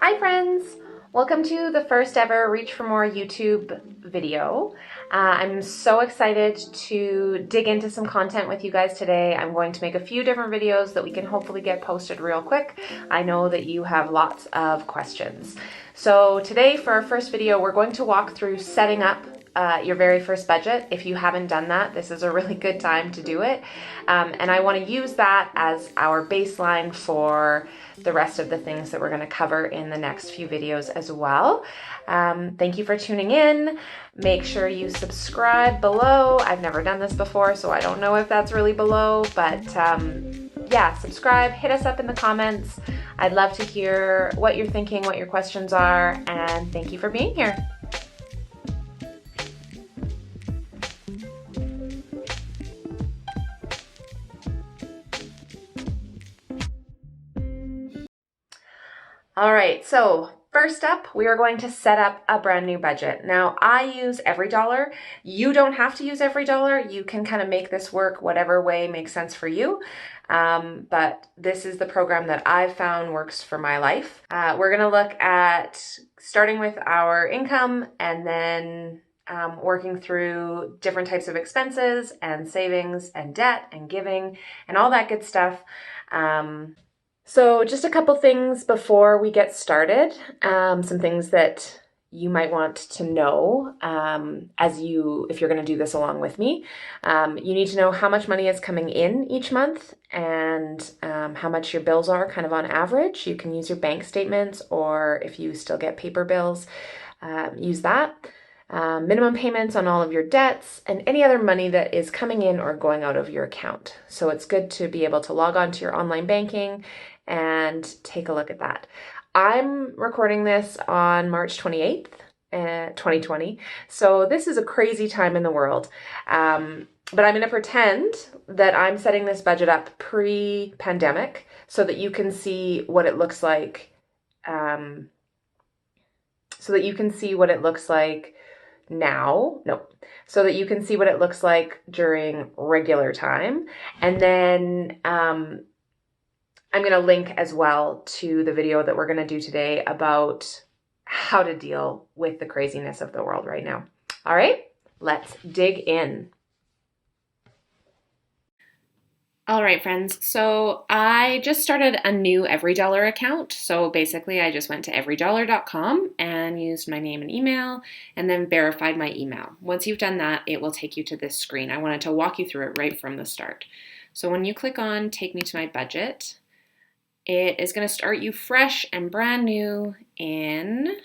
Hi friends! Welcome to the first ever Reach for More YouTube video. I'm so excited to dig into some content with you guys today. I'm going to make a few different videos that we can hopefully get posted real quick. I know that you have lots of questions. So today for our first video, we're going to walk through setting up your very first budget. If you haven't done that, this is a really good time to do it. And I want to use that as our baseline for the rest of the things that we're going to cover in the next few videos as well. Thank you for tuning in. Make sure you subscribe below. I've never done this before, so I don't know if that's really below, but yeah, subscribe, hit us up in the comments. I'd love to hear what you're thinking, what your questions are, and thank you for being here. All right, so first up, we are going to set up a brand new budget. Now, I use EveryDollar. You don't have to use EveryDollar. You can kind of make this work whatever way makes sense for you. But this is the program that I've found works for my life. We're going to look at starting with our income and then working through different types of expenses and savings and debt and giving and all that good stuff. So just a couple things before we get started, some things that you might want to know if you're going to do this along with me. You need to know how much money is coming in each month and how much your bills are kind of on average. You can use your bank statements, or if you still get paper bills, use that. Minimum payments on all of your debts, and any other money that is coming in or going out of your account. So it's good to be able to log on to your online banking and take a look at that. I'm recording this on March 28th, 2020. So this is a crazy time in the world. But I'm going to pretend that I'm setting this budget up pre-pandemic so that you can see what it looks like. Now. So that you can see what it looks like during regular time. And then I'm going to link as well to the video that we're going to do today about how to deal with the craziness of the world right now. All right, let's dig in. All right, friends, so I just started a new EveryDollar account. So basically I just went to everydollar.com and used my name and email and then verified my email. Once you've done that, it will take you to this screen. I wanted to walk you through it right from the start. So when you click on Take Me to My Budget, it is going to start you fresh and brand new in...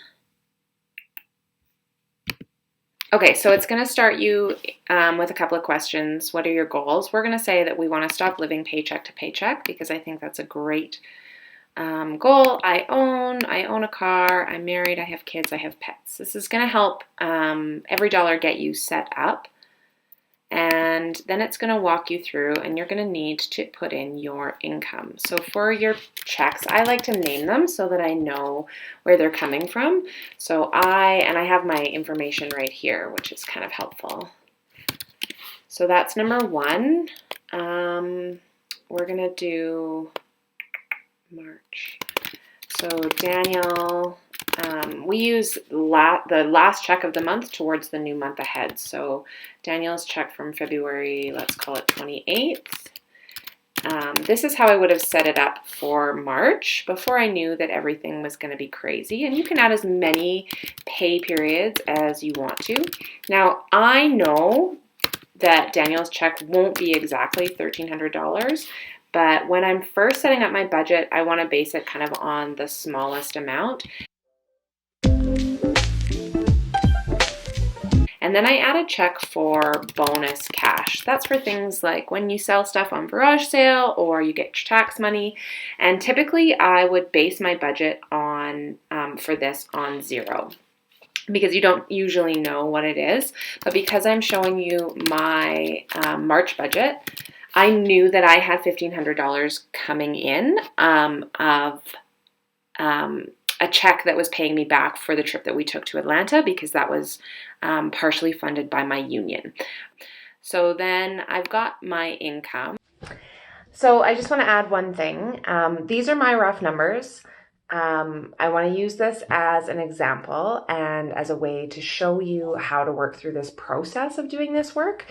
Okay, so it's going to start you with a couple of questions. What are your goals? We're going to say that we want to stop living paycheck to paycheck because I think that's a great goal. I own a car, I'm married, I have kids, I have pets. This is going to help EveryDollar get you set up. And then it's going to walk you through, and you're going to need to put in your income. So for your checks, I like to name them so that I know where they're coming from. So I have my information right here, which is kind of helpful. So that's number one. We're going to do March. So Daniel... we use the last check of the month towards the new month ahead. So Daniel's check from February, let's call it 28th. This is how I would have set it up for March before I knew that everything was going to be crazy. And you can add as many pay periods as you want to. Now, I know that Daniel's check won't be exactly $1,300. But when I'm first setting up my budget, I want to base it kind of on the smallest amount. And then I add a check for bonus cash. That's for things like when you sell stuff on garage sale or you get tax money. And typically I would base my budget on for this on 0 because you don't usually know what it is. But because I'm showing you my March budget, I knew that I had $1,500 coming in of a check that was paying me back for the trip that we took to Atlanta because that was partially funded by my union. So then I've got my income. So I just want to add one thing. These are my rough numbers. I want to use this as an example and as a way to show you how to work through this process of doing this work.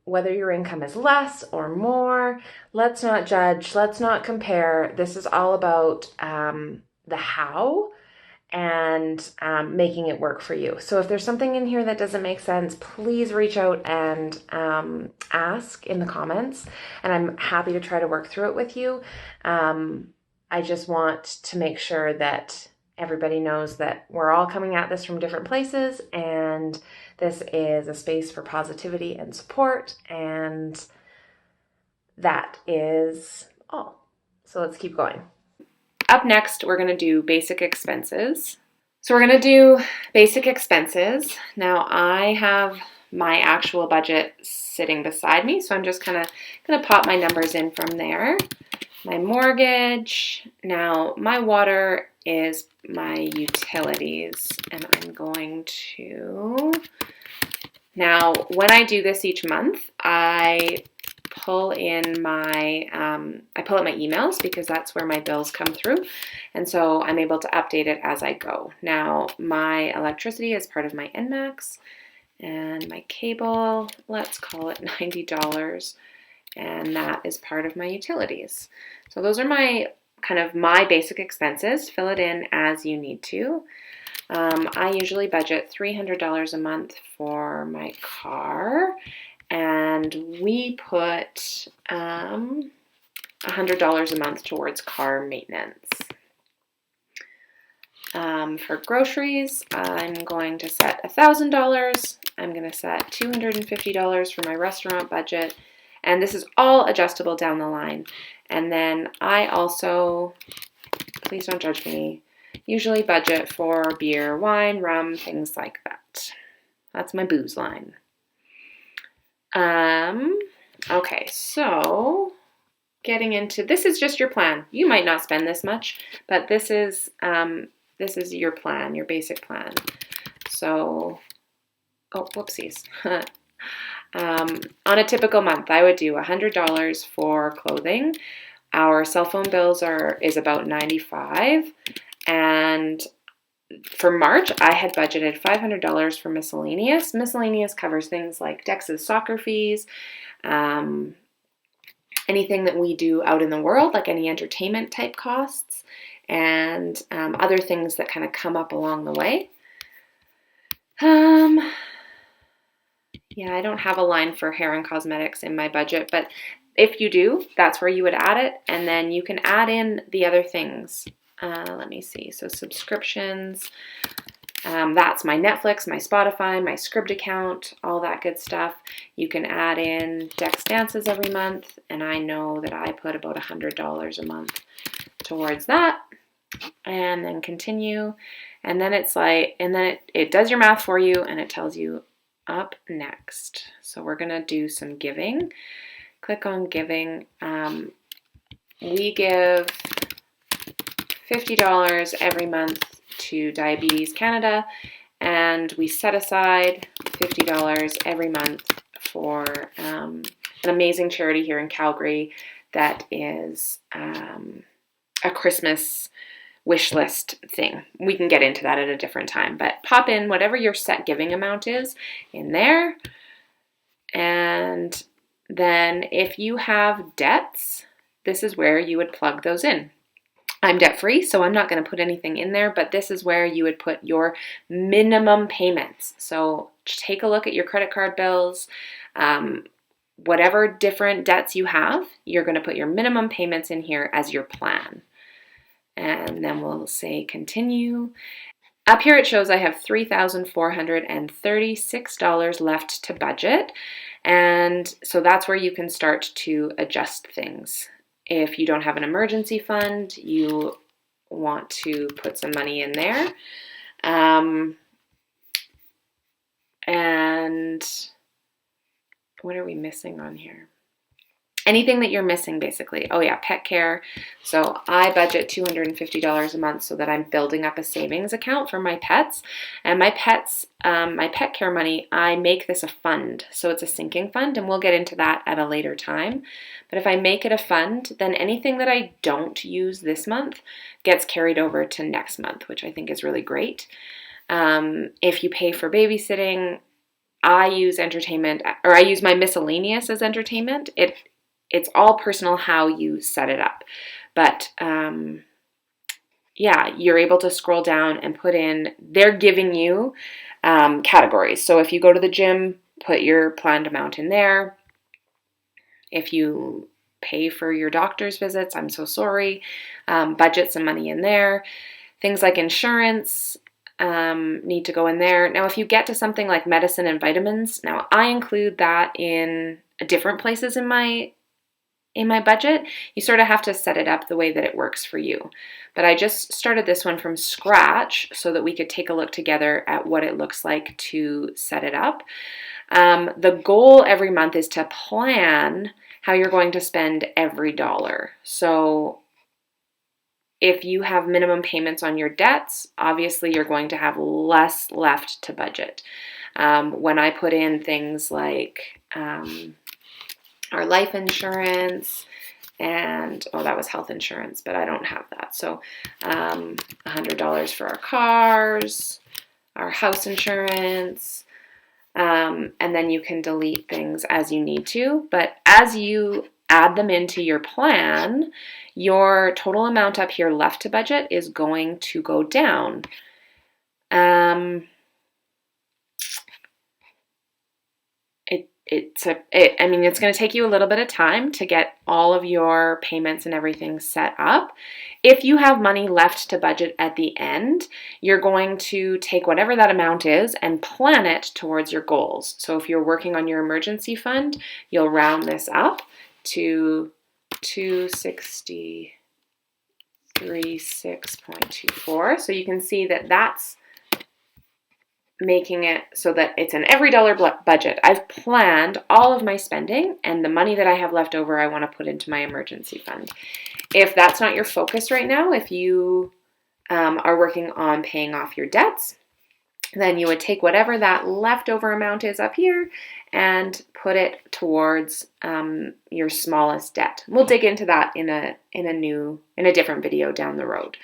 Whether your income is less or more, let's not judge, let's not compare. This is all about the how and making it work for you. So if there's something in here that doesn't make sense, please reach out and ask in the comments, and I'm happy to try to work through it with you. I just want to make sure that everybody knows that we're all coming at this from different places, and this is a space for positivity and support, and that is all. So let's keep going. Up next, we're going to do basic expenses. So we're going to do basic expenses. Now I have my actual budget sitting beside me, so I'm just kind of going to pop my numbers in from there. My mortgage, now my water is my utilities, and I'm going to, now when I do this each month, I pull in my, I pull up my emails because that's where my bills come through, and so I'm able to update it as I go. Now my electricity is part of my NMAX, and my cable, let's call it $90. And that is part of my utilities. So those are my kind of my basic expenses. Fill it in as you need to. I usually budget $300 a month for my car, and we put $100 a month towards car maintenance. For groceries, I'm going to set $1,000. I'm going to set $250 for my restaurant budget. And this is all adjustable down the line. And then I also, please don't judge me, usually budget for beer, wine, rum, things like that. That's my booze line. Okay, so getting into, this is just your plan. You might not spend this much, but this is your plan, your basic plan. So, oh, whoopsies. On a typical month, I would do $100 for clothing. Our cell phone bills is about $95, and for March, I had budgeted $500 for miscellaneous. Miscellaneous covers things like Dex's soccer fees, anything that we do out in the world, like any entertainment type costs, and other things that kind of come up along the way. Yeah, I don't have a line for hair and cosmetics in my budget, but if you do, that's where you would add it, and then you can add in the other things. Let me see. So subscriptions, that's my Netflix, my Spotify, my Scribd account, all that good stuff. You can add in Dex Dances every month, and I know that I put about $100 a month towards that, and then continue. And then it's like, and then it does your math for you, and it tells you up next. So we're going to do some giving. Click on giving. We give $50 every month to Diabetes Canada, and we set aside $50 every month for an amazing charity here in Calgary that is a Christmas wish list thing. We can get into that at a different time, but pop in whatever your set giving amount is in there. And then if you have debts, this is where you would plug those in. I'm debt free, so I'm not going to put anything in there, but this is where you would put your minimum payments. So take a look at your credit card bills, whatever different debts you have, you're going to put your minimum payments in here as your plan. And then we'll say continue. Up here it shows I have $3,436 left to budget. And so that's where you can start to adjust things. If you don't have an emergency fund, you want to put some money in there. And what are we missing on here? anything that you're missing, basically. Oh yeah, pet care. So I budget $250 a month so that I'm building up a savings account for my pets. And my pets, my pet care money, I make this a fund. So it's a sinking fund, and we'll get into that at a later time. But if I make it a fund, then anything that I don't use this month gets carried over to next month, which I think is really great. If you pay for babysitting, I use entertainment, or I use my miscellaneous as entertainment. It's all personal how you set it up. But yeah, you're able to scroll down and put in, they're giving you categories. So if you go to the gym, put your planned amount in there. If you pay for your doctor's visits, I'm so sorry, budget some money in there. Things like insurance need to go in there. Now, if you get to something like medicine and vitamins, now I include that in different places in my budget. You sort of have to set it up the way that it works for you. But I just started this one from scratch so that we could take a look together at what it looks like to set it up. The goal every month is to plan how you're going to spend every dollar. So if you have minimum payments on your debts, obviously you're going to have less left to budget. When I put in things like our life insurance, and that was health insurance, but I don't have that. So $100 for our cars, our house insurance, and then you can delete things as you need to. But as you add them into your plan, your total amount up here left to budget is going to go down. It's going to take you a little bit of time to get all of your payments and everything set up. If you have money left to budget at the end, you're going to take whatever that amount is and plan it towards your goals. So if you're working on your emergency fund, you'll round this up to 263.6.24. So you can see that that's making it so that it's an every dollar budget. I've planned all of my spending, and the money that I have left over I want to put into my emergency fund. If that's not your focus right now, if you are working on paying off your debts, then you would take whatever that leftover amount is up here and put it towards your smallest debt. We'll dig into that in a different video down the road.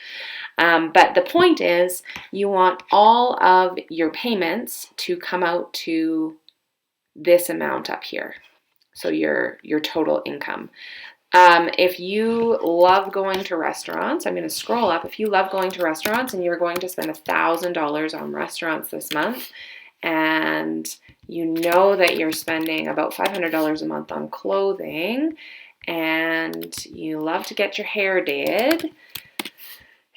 But the point is, you want all of your payments to come out to this amount up here. So your total income. If you love going to restaurants, I'm going to scroll up. If you love going to restaurants and you're going to spend $1,000 on restaurants this month, and you know that you're spending about $500 a month on clothing, and you love to get your hair did,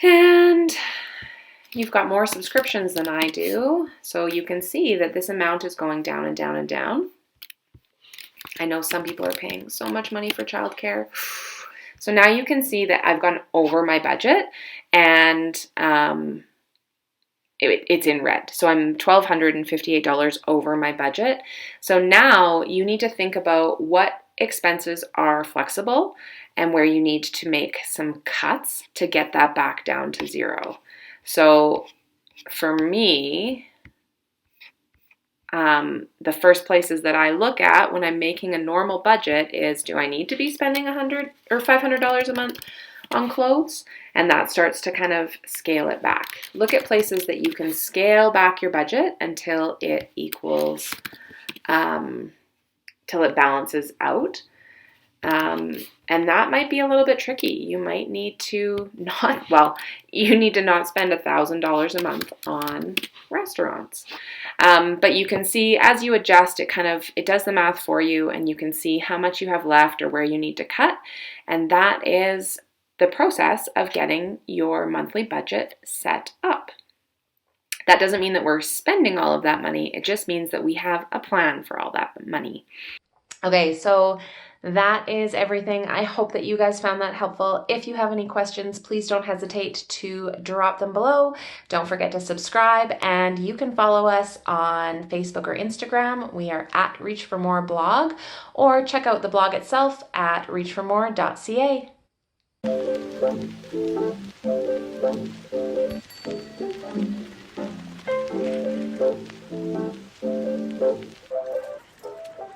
and you've got more subscriptions than I do, so you can see that this amount is going down and down and down. I know some people are paying so much money for childcare. So now you can see that I've gone over my budget, and it's in red. So I'm $1,258 over my budget. So now you need to think about what expenses are flexible and where you need to make some cuts to get that back down to zero. So for me, the first places that I look at when I'm making a normal budget is, do I need to be spending $100 or $500 a month on clothes? And that starts to kind of scale it back. Look at places that you can scale back your budget until it equals, till it balances out. And that might be a little bit tricky. You might need to not spend $1,000 a month on restaurants. But you can see as you adjust, it does the math for you, and you can see how much you have left or where you need to cut. And that is the process of getting your monthly budget set up. That doesn't mean that we're spending all of that money. It just means that we have a plan for all that money. Okay, so That is everything. I hope that you guys found that helpful. If you have any questions, please don't hesitate to drop them below. Don't forget to subscribe, and you can follow us on Facebook or Instagram. We are at Reach for More blog, or check out the blog itself at reachformore.ca.